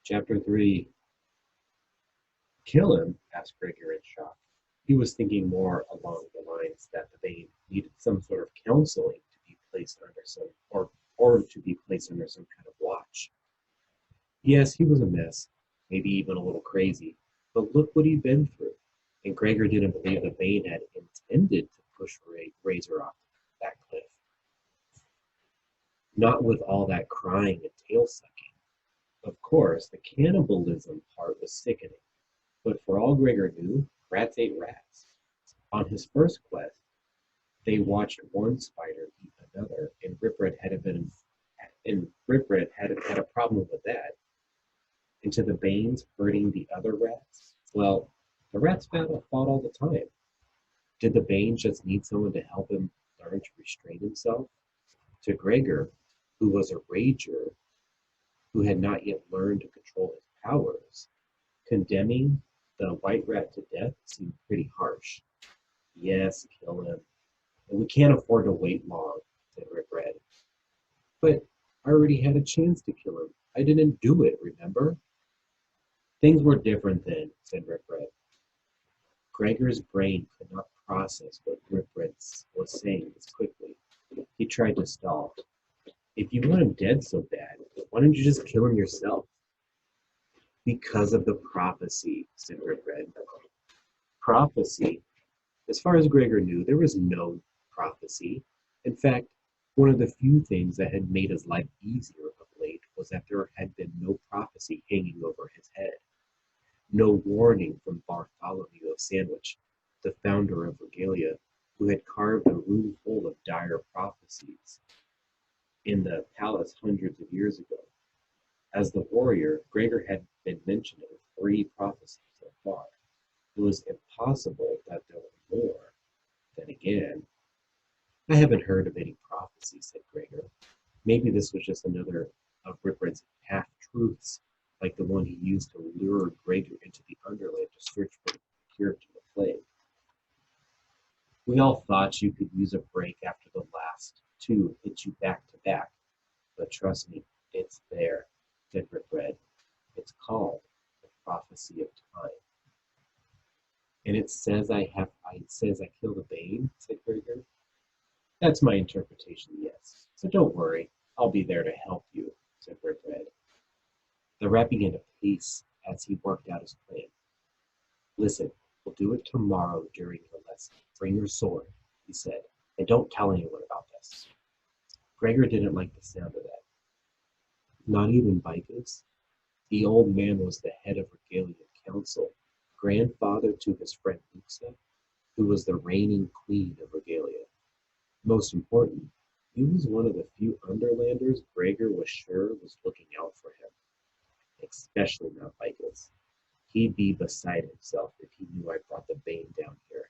Chapter 3. Kill him? Asked Gregor in shock. He was thinking more along the lines that the Bane needed some sort of counseling to be placed under some or to be placed under some kind of watch. Yes, he was a mess, maybe even a little crazy, but look what he'd been through. And Gregor didn't believe that Bane had intended to push Razor off that cliff. Not with all that crying and tail sucking. Of course, the cannibalism part was sickening. But for all Gregor knew, rats ate rats. On his first quest, they watched one spider eat another, and Ripred hadn't had a problem with that. And to the Banes hurting the other rats, well, the rats fought all the time. Did the Bane just need someone to help him learn to restrain himself? To Gregor, who was a rager, who had not yet learned to control his powers, condemning the white rat to death seemed pretty harsh. Yes, kill him. And we can't afford to wait long, said Ripred. But I already had a chance to kill him. I didn't do it, remember? Things were different then, said Ripred. Gregor's brain could not process what Ripred was saying as quickly. He tried to stall. If you want him dead so bad, why don't you just kill him yourself? Because of the prophecy, said Ripred. Prophecy? As far as Gregor knew, there was no prophecy. In fact, one of the few things that had made his life easier of late was that there had been no prophecy hanging over his head. No warning from Bartholomew of Sandwich, the founder of Regalia, who had carved a room full of dire prophecies in the palace hundreds of years ago. As the warrior, Gregor had been mentioned in 3 prophecies so far. It was impossible that there were more. Then again, I haven't heard of any prophecy, said Gregor. Maybe this was just another of Ripred's half-truths, like the one he used to lure Gregor into the Underland to search for the cure to the plague. We all thought you could use a break after the last 2 hit you back to back, but trust me, it's there, said Ripred. It's called the prophecy of time. And it says I kill the Bane, said Gregor. That's my interpretation, yes. So don't worry, I'll be there to help you, said Ripred. The rat began to pace as he worked out his plan. Listen, we'll do it tomorrow during your lesson. Bring your sword, he said, and don't tell anyone about this. Gregor didn't like the sound of that. Not even Vicus. The old man was the head of Regalian Council, grandfather to his friend Luxa, who was the reigning queen of Regalia. Most important, he was one of the few Underlanders Gregor was sure was looking out for him, especially not Vicus. He'd be beside himself if he knew I brought the Bane down here.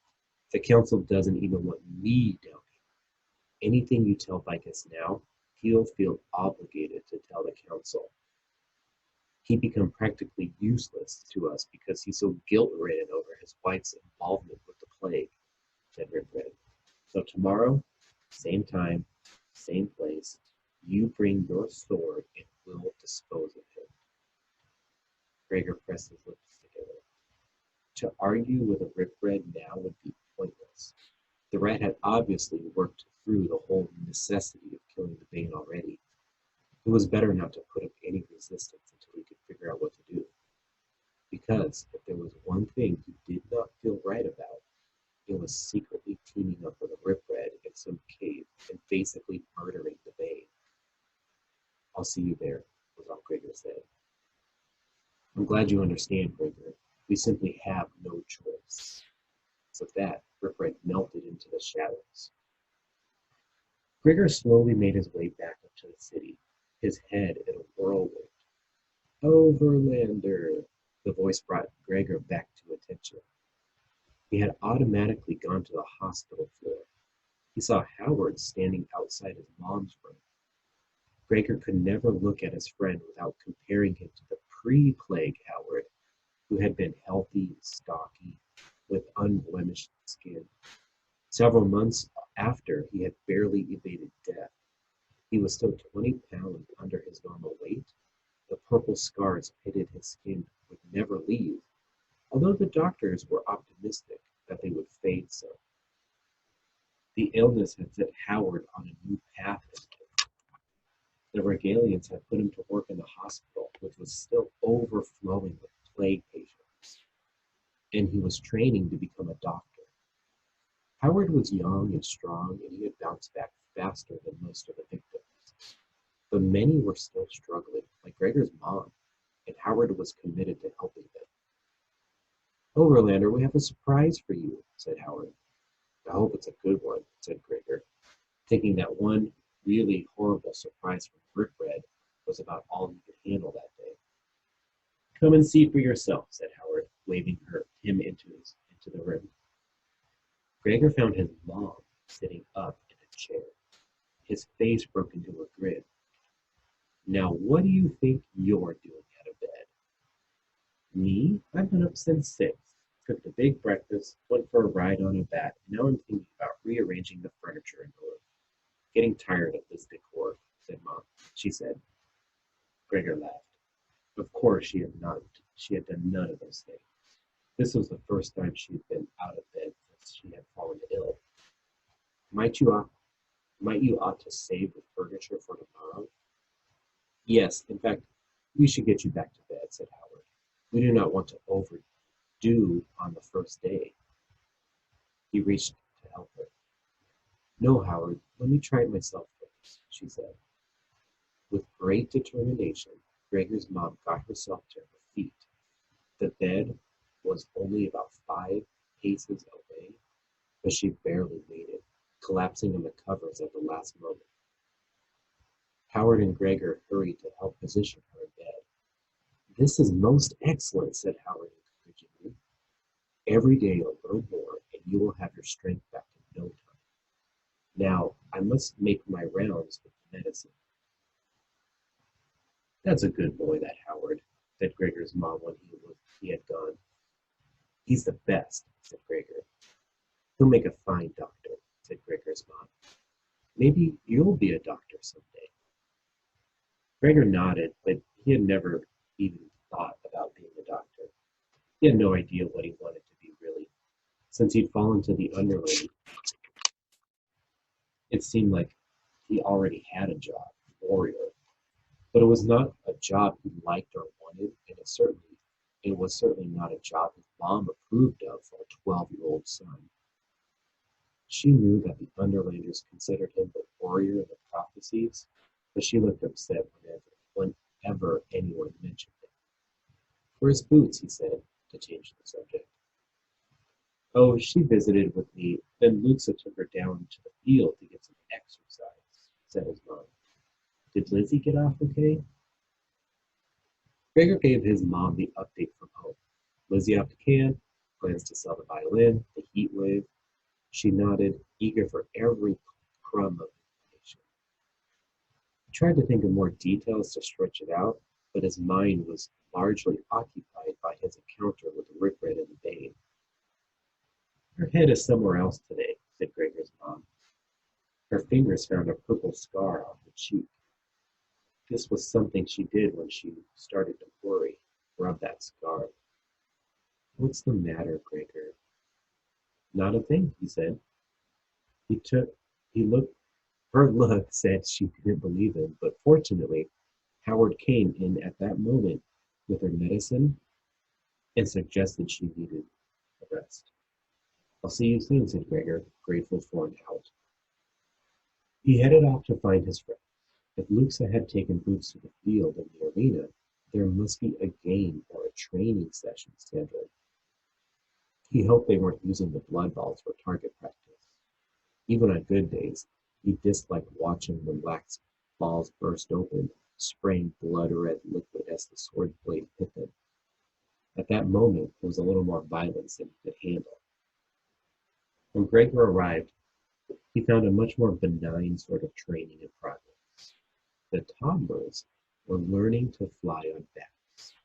The council doesn't even want me down here. Anything you tell Vicus now, he'll feel obligated to tell the council. He'd become practically useless to us because he's so guilt-ridden over his wife's involvement with the plague, said Ripred. So tomorrow, same time, same place, you bring your sword and we'll dispose of him. Gregor pressed his lips together. To argue with a Ripred now would be pointless. The rat had obviously worked through the whole necessity of killing the Bane already. It was better not to put up any resistance until he could figure out what to do. Because if there was one thing he did not feel right about, it was secretly teaming up with a Ripred in some cave and basically murdering the Bane. I'll see you there, was all Gregor said. I'm glad you understand, Gregor. We simply have no choice. With that, Ripred melted into the shadows. Gregor slowly made his way back up to the city, his head in a whirlwind. Overlander, the voice brought Gregor back to attention. He had automatically gone to the hospital floor. He saw Howard standing outside his mom's room. Gregor could never look at his friend without comparing him to the pre-plague Howard, who had been healthy, stocky, with unblemished skin. Several months after he had barely evaded death, he was still 20 pounds under his normal weight The purple scars pitted his skin would never leave, although the doctors were optimistic that they would fade soon. The illness had set Howard on a new path in life. The Regalians had put him to work in the hospital, which was still overflowing with plague patients, and he was training to become a doctor. Howard was young and strong, and he had bounced back faster than most of the victims. But many were still struggling, like Gregor's mom, and Howard was committed to helping them. "Overlander, we have a surprise for you," said Howard. "I hope it's a good one," said Gregor, thinking that one really horrible surprise from Ripred was about all he could handle that day. "Come and see for yourself," said Howard, waving him into the room. Gregor found his mom sitting up in a chair. His face broke into a grin. "Now what do you think you're doing out of bed?" "Me? I've been up since 6. Cooked a big breakfast, went for a ride on a bat, and now I'm thinking about rearranging the furniture in the room. Getting tired of this decor," said Mom. She said. Gregor laughed. Of course she had done none of those things. This was the first time she had been out of bed since she had fallen ill. Might you ought to save the furniture for tomorrow?" "Yes, in fact, we should get you back to bed," said Howard. "We do not want to overdo on the first day." He reached to help her. "No, Howard, let me try it myself first," she said. With great determination, Gregor's mom got herself to her feet. The bed was only about 5 paces away, but she barely made it, collapsing on the covers at the last moment. Howard and Gregor hurried to help position her in bed. "This is most excellent," said Howard encouragingly. "Every day a little more, and you will have your strength back in no time. Now I must make my rounds with the medicine." "That's a good boy, that Howard," said Gregor's mom when he had gone. "He's the best," said Gregor. "He'll make a fine doctor," said Gregor's mom. "Maybe you'll be a doctor someday." Gregor nodded, but he had never even thought about being a doctor. He had no idea what he wanted to be really. Since he'd fallen to the Underland, it seemed like he already had a job, warrior. But it was not a job he liked or wanted, and it was certainly not a job his mom approved of for a 12-year-old son. She knew that the Underlanders considered him the warrior of the prophecies, but she looked upset whenever anyone mentioned him. "Where's Boots?" he said, to change the subject. "Oh, she visited with me, then Luxa took her down to the field to get some exercise," said his mom. "Did Lizzie get off okay?" Gregor gave his mom the update from home. Lizzie off to camp, plans to sell the violin, the heat wave. She nodded, eager for every crumb of information. He tried to think of more details to stretch it out, but his mind was largely occupied by his encounter with Ripred and the Bane. "Her head is somewhere else today," said Gregor's mom. Her fingers found a purple scar on her cheek. This was something she did when she started to worry. Rub that scar. "What's the matter, Gregor?" "Not a thing," he said. He looked. Her look said she didn't believe him, but fortunately, Howard came in at that moment with her medicine and suggested she needed a rest. "I'll see you soon," said Gregor, grateful for an out. He headed off to find his friend. If Luxa had taken Boots to the field in the arena, there must be a game or a training session scheduled. He hoped they weren't using the blood balls for target practice. Even on good days, he disliked watching the wax balls burst open, spraying blood-red liquid as the sword blade hit them. At that moment, there was a little more violence than he could handle. When Gregor arrived, he found a much more benign sort of training in progress. The toddlers were learning to fly on bats.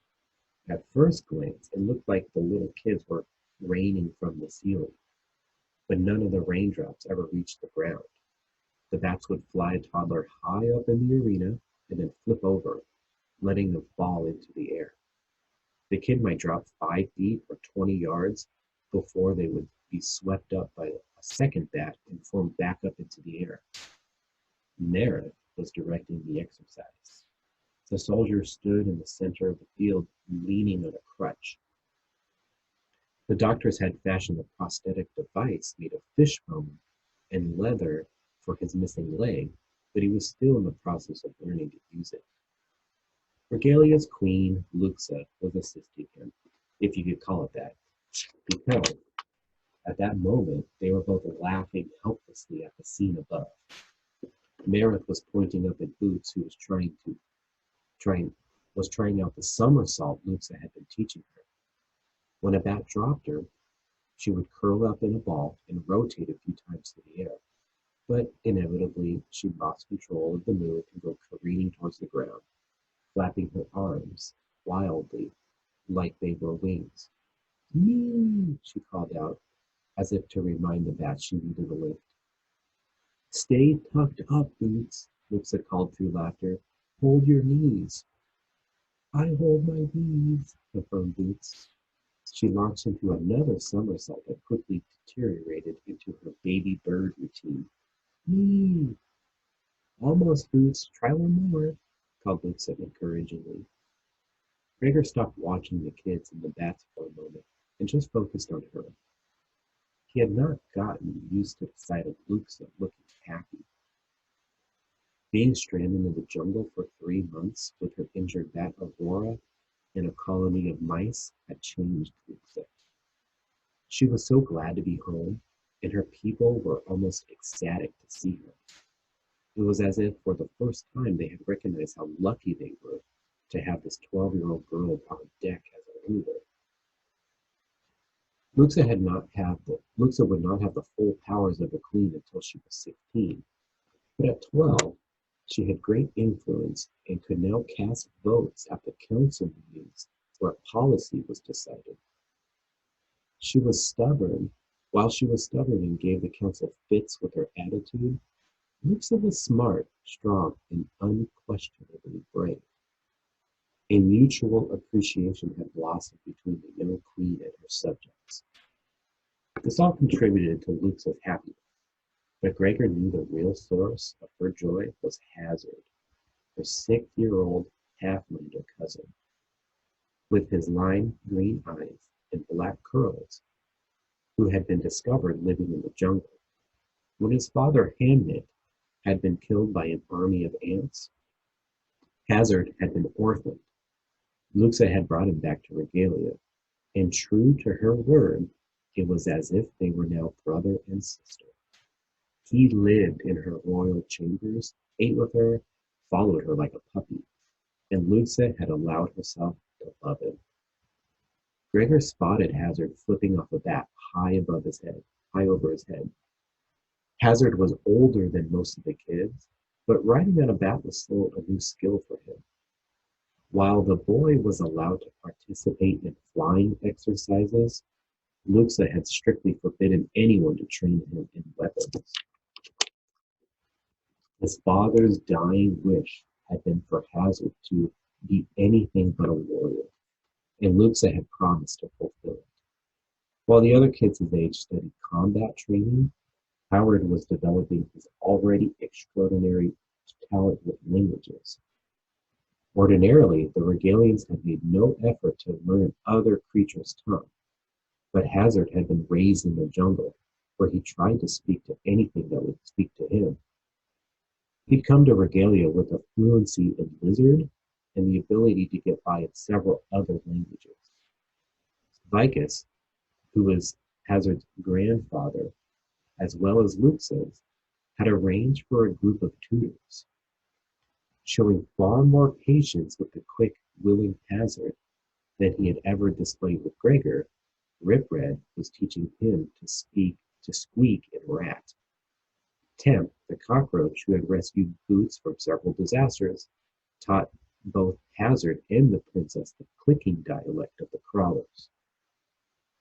At first glance, it looked like the little kids were raining from the ceiling, but none of the raindrops ever reached the ground. The bats would fly a toddler high up in the arena and then flip over, letting them fall into the air. The kid might drop 5 feet or 20 yards before they would be swept up by a second bat and flown back up into the air. Nera was directing the exercise. The soldier stood in the center of the field, leaning on a crutch. The doctors had fashioned a prosthetic device made of fishbone and leather for his missing leg, but he was still in the process of learning to use it. Regalia's queen, Luxa, was assisting him, if you could call it that, because at that moment they were both laughing helplessly at the scene above. Merith was pointing up at Boots, who was trying out the somersault Luxa had been teaching her. When a bat dropped her, she would curl up in a ball and rotate a few times through the air. But inevitably, she lost control of the move and go careening towards the ground, flapping her arms wildly like they were wings. "Nee!" she called out, as if to remind the bat she needed a lift. "Stay tucked up, Boots," Luxa called through laughter. "Hold your knees." "I hold my knees," affirmed Boots. She launched into another somersault that quickly deteriorated into her baby bird routine. "Nee! Almost, Boots. Try one more," called Luxa encouragingly. Gregor stopped watching the kids and the bats for a moment and just focused on her. He had not gotten used to the sight of Luxa looking happy. Being stranded in the jungle for 3 months with her injured bat Aurora and a colony of mice had changed Luxa. She was so glad to be home, and her people were almost ecstatic to see her. It was as if for the first time they had recognized how lucky they were to have this 12-year-old girl on deck as a ruler. Luxa would not have the full powers of a queen until she was 16, but at 12, she had great influence and could now cast votes at the council meetings where policy was decided. While she was stubborn and gave the council fits with her attitude, Luxa was smart, strong, and unquestionably brave. A mutual appreciation had blossomed between the young queen and her subjects. This all contributed to Luxa's happiness, but Gregor knew the real source of her joy was Hazard, her 6-year-old half-lander cousin. With his lime green eyes and black curls, who had been discovered living in the jungle. When his father, Hamnet, had been killed by an army of ants, Hazard had been orphaned. Luxa had brought him back to Regalia, and true to her word, it was as if they were now brother and sister. He lived in her royal chambers, ate with her, followed her like a puppy, and Luxa had allowed herself to love him. Gregor spotted Hazard flipping off a bat high over his head. Hazard was older than most of the kids, but riding on a bat was still a new skill for him. While the boy was allowed to participate in flying exercises, Luxa had strictly forbidden anyone to train him in weapons. His father's dying wish had been for Hazard to be anything but a warrior, and Luxa had promised to fulfill it. While the other kids his age studied combat training, Howard was developing his already extraordinary talent with languages. Ordinarily, the Regalians had made no effort to learn other creatures' tongue, but Hazard had been raised in the jungle, where he tried to speak to anything that would speak to him. He'd come to Regalia with a fluency in lizard and the ability to get by in several other languages. Vicus, who was Hazard's grandfather, as well as Luxa's, had arranged for a group of tutors. Showing far more patience with the quick, willing Hazard than he had ever displayed with Gregor, Rip Red was teaching him to squeak and rat. Temp, the cockroach who had rescued Boots from several disasters, taught both Hazard and the princess the clicking dialect of the crawlers.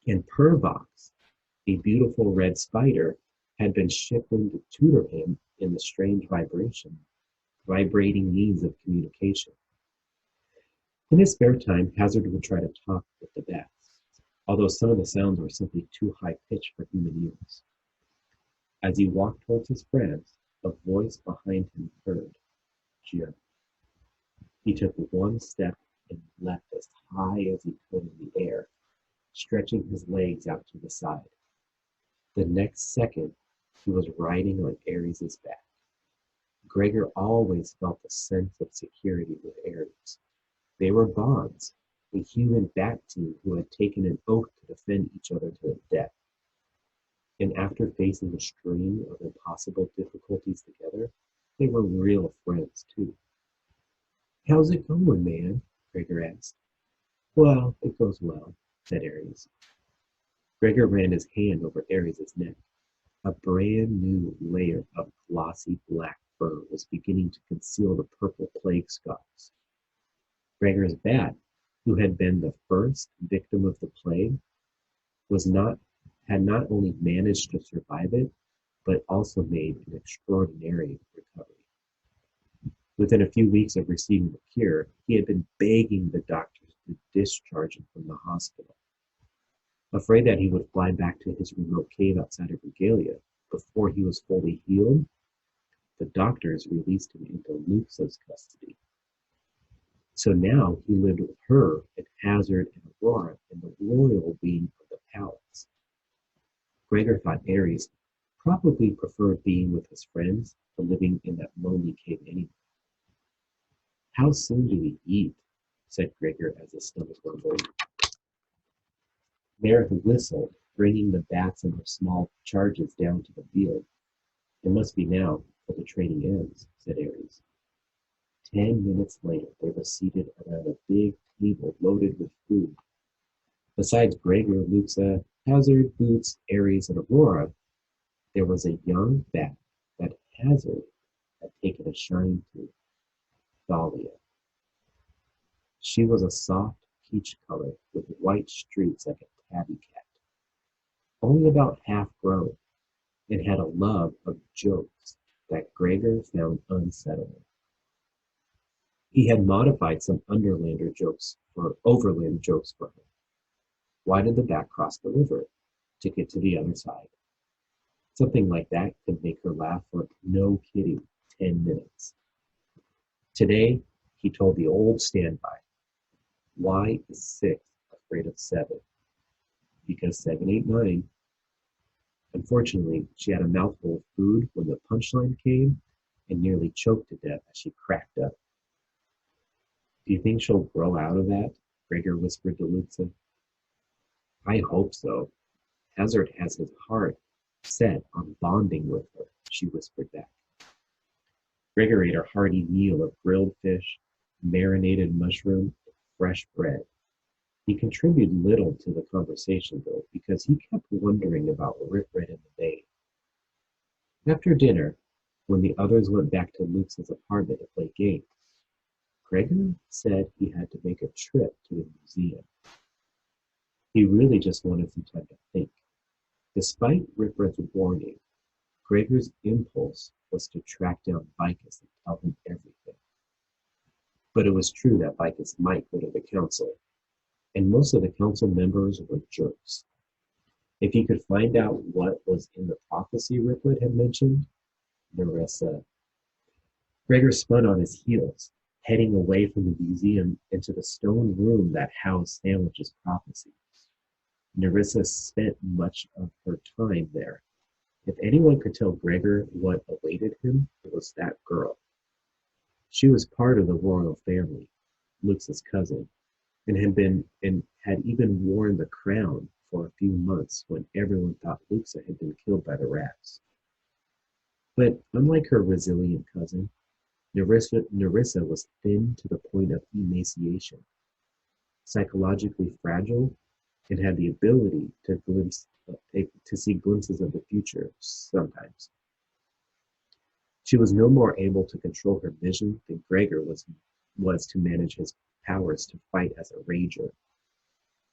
And Purvox, a beautiful red spider, had been shipped in to tutor him in the strange vibrating means of communication. In his spare time, Hazard would try to talk with the bats, although some of the sounds were simply too high-pitched for human ears. As he walked towards his friends, a voice behind him heard, "Jim." He took one step and leapt as high as he could in the air, stretching his legs out to the side. The next second, he was riding on Ares's back. Gregor always felt a sense of security with Ares. They were bonds, a human bat team who had taken an oath to defend each other to the death. And after facing a string of impossible difficulties together, they were real friends too. "How's it going, man?" Gregor asked. "Well, it goes well," said Ares. Gregor ran his hand over Ares's neck. A brand new layer of glossy black fur was beginning to conceal the purple plague scars. Gregor's bat, who had been the first victim of the plague, was not had not only managed to survive it, but also made an extraordinary recovery. Within a few weeks of receiving the cure, he had been begging the doctors to discharge him from the hospital. Afraid that he would fly back to his remote cave outside of Regalia before he was fully healed, the doctors released him into Luxa's custody. So now he lived with her and Hazard and Aurora in the royal wing of the palace. Gregor thought Ares probably preferred being with his friends to living in that lonely cave anyway. "How soon do we eat?" said Gregor as his stomach rumbled. Meredith whistled, bringing the bats and their small charges down to the field. "It must be now, for the training ends," said Ares. 10 minutes later, they were seated around a big table loaded with food. Besides Gregor, Luxa, Hazard, Boots, Ares, and Aurora, there was a young bat that Hazard had taken a shine to, Thalia. She was a soft peach color with white streaks like a tabby cat, only about half grown, and had a love of jokes that Gregor found unsettling. He had modified some overland jokes for her. Why did the bat cross the river? To get to the other side. Something like that could make her laugh for, no kidding, 10 minutes. Today, he told the old standby, why is 6 afraid of 7? Because 7 ain't 9. Unfortunately, she had a mouthful of food when the punchline came and nearly choked to death as she cracked up. "Do you think she'll grow out of that?" Gregor whispered to Luxa. "I hope so. Hazard has his heart set on bonding with her," she whispered back. Gregor ate a hearty meal of grilled fish, marinated mushroom, and fresh bread. He contributed little to the conversation, though, because he kept wondering about Ripred and the Bane. After dinner, when the others went back to Lux's apartment to play games, Gregor said he had to make a trip to the museum. He really just wanted some time to think. Despite Ripred's warning, Gregor's impulse was to track down Vicus and tell him everything. But it was true that Vicus might go to the council, and most of the council members were jerks. If he could find out what was in the prophecy Ripred had mentioned, Nerissa. Gregor spun on his heels, heading away from the museum into the stone room that housed Sandwich's prophecy. Nerissa spent much of her time there. If anyone could tell Gregor what awaited him, it was that girl. She was part of the royal family, Lux's cousin, and had even worn the crown for a few months when everyone thought Luxa had been killed by the rats. But unlike her resilient cousin, Nerissa was thin to the point of emaciation, psychologically fragile, and had the ability to see glimpses of the future sometimes. She was no more able to control her vision than Gregor was to manage his powers to fight as a rager.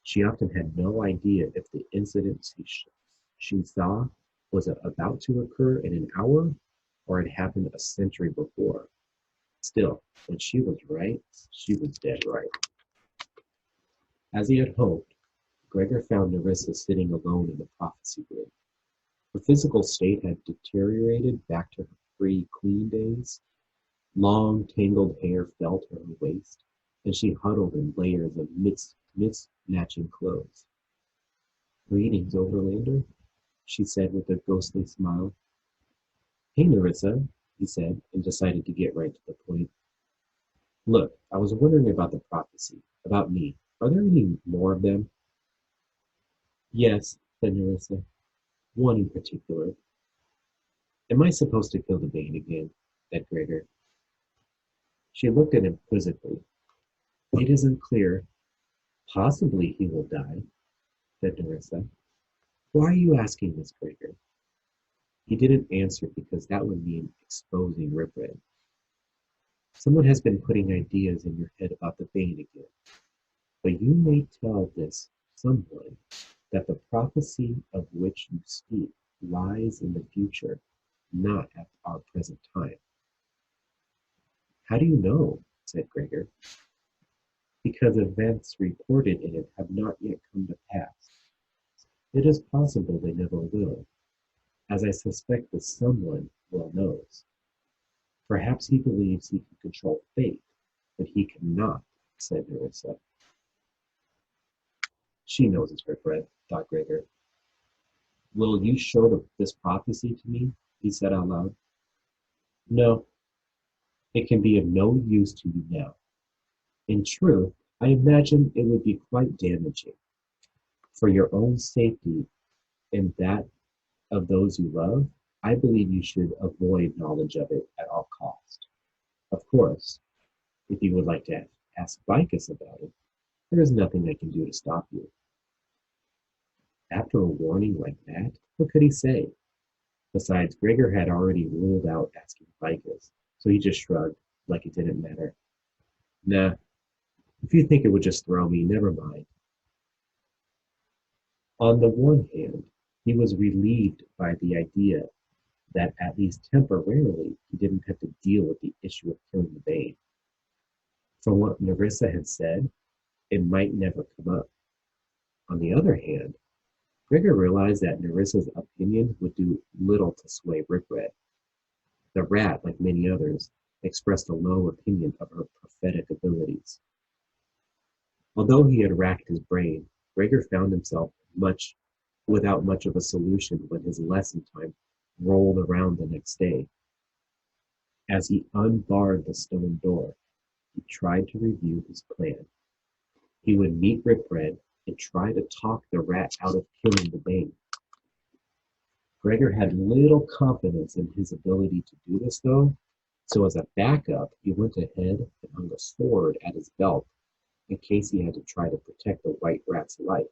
She often had no idea if the incident she saw was about to occur in an hour or had happened a century before. Still, when she was right, she was dead right. As he had hoped, Gregor found Nerissa sitting alone in the prophecy room. Her physical state had deteriorated back to her pre-queen days. Long, tangled hair fell to her waist, and she huddled in layers of mismatching clothes. "Greetings, Overlander," she said with a ghostly smile. "Hey, Nerissa," he said, and decided to get right to the point. "Look, I was wondering about the prophecy, about me. Are there any more of them?" "Yes," said Nerissa, "one in particular." "Am I supposed to kill the Bane again?" said Gregor. She looked at him quizzically. "It isn't clear. Possibly he will die," said Nerissa. "Why are you asking this, Gregor?" He didn't answer because that would mean exposing Ripred. "Someone has been putting ideas in your head about the Bane again. But you may tell this someone that the prophecy of which you speak lies in the future, not at our present time." "How do you know?" said Gregor. "Because events reported in it have not yet come to pass. It is possible they never will, as I suspect that someone well knows. Perhaps he believes he can control fate, but he cannot," said Nerissa. "She knows it's regret," thought Gregor. "Will you show this prophecy to me?" he said out loud. "No, it can be of no use to you now. In truth, I imagine it would be quite damaging. For your own safety and that of those you love, I believe you should avoid knowledge of it at all cost. Of course, if you would like to ask Vicus about it, there is nothing I can do to stop you." After a warning like that, what could he say? Besides, Gregor had already ruled out asking Vicus, so he just shrugged, like it didn't matter. "Nah, if you think it would just throw me, never mind." On the one hand, he was relieved by the idea that at least temporarily he didn't have to deal with the issue of killing the Bane. From what Nerissa had said, it might never come up. On the other hand, Gregor realized that Nerissa's opinion would do little to sway Ripred. The rat, like many others, expressed a low opinion of her prophetic abilities. Although he had racked his brain, Gregor found himself without much of a solution when his lesson time rolled around the next day. As he unbarred the stone door, he tried to review his plan. He would meet Ripred and try to talk the rat out of killing the Bane. Gregor had little confidence in his ability to do this, though, so as a backup, he went ahead and hung a sword at his belt in case he had to try to protect the white rat's life.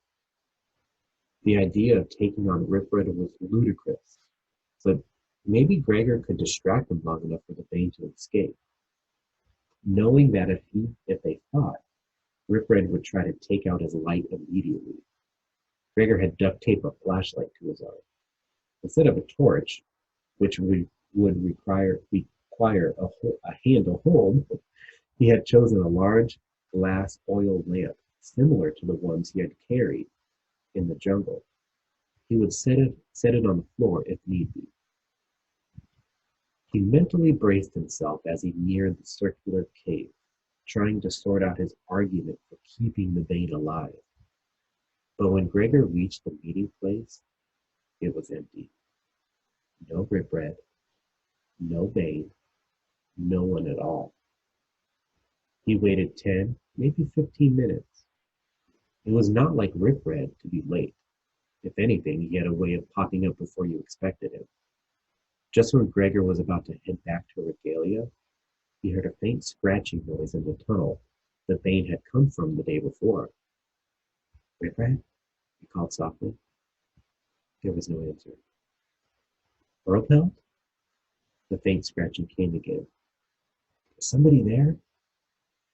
The idea of taking on Ripred was ludicrous, but maybe Gregor could distract him long enough for the Bane to escape. Knowing that if they fought, Ripred would try to take out his light immediately. Gregor had duct taped a flashlight to his arm. Instead of a torch, which would require a hand to hold, he had chosen a large glass oil lamp, similar to the ones he had carried in the jungle. He would set it on the floor if need be. He mentally braced himself as he neared the circular cave, trying to sort out his argument for keeping the Bane alive. But when Gregor reached the meeting place, it was empty. No Ripred, no Bane, no one at all. He waited 10, maybe 15 minutes. It was not like Ripred to be late. If anything, he had a way of popping up before you expected him. Just when Gregor was about to head back to Regalia, he heard a faint scratching noise in the tunnel the Bane had come from the day before. "Ripred?" he called softly. There was no answer. "Orpelt?" The faint scratching came again. "Is somebody there?"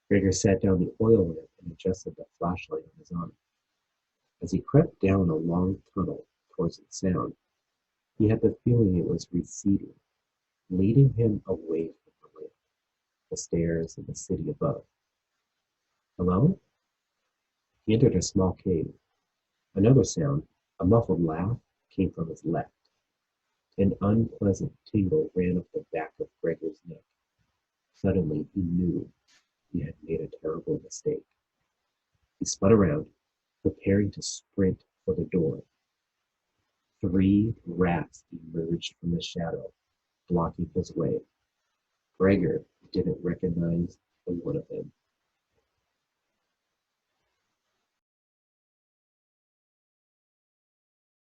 Gregor sat down the oil lamp and adjusted the flashlight on his arm. As he crept down a long tunnel towards the sound, he had the feeling it was receding, leading him away from the lamp, the stairs, and the city above. "Hello?" He entered a small cave. Another sound, a muffled laugh, came from his left. An unpleasant tingle ran up the back of Gregor's neck. Suddenly he knew he had made a terrible mistake. He spun around, preparing to sprint for the door. Three rats emerged from the shadow, blocking his way. Gregor didn't recognize one of them.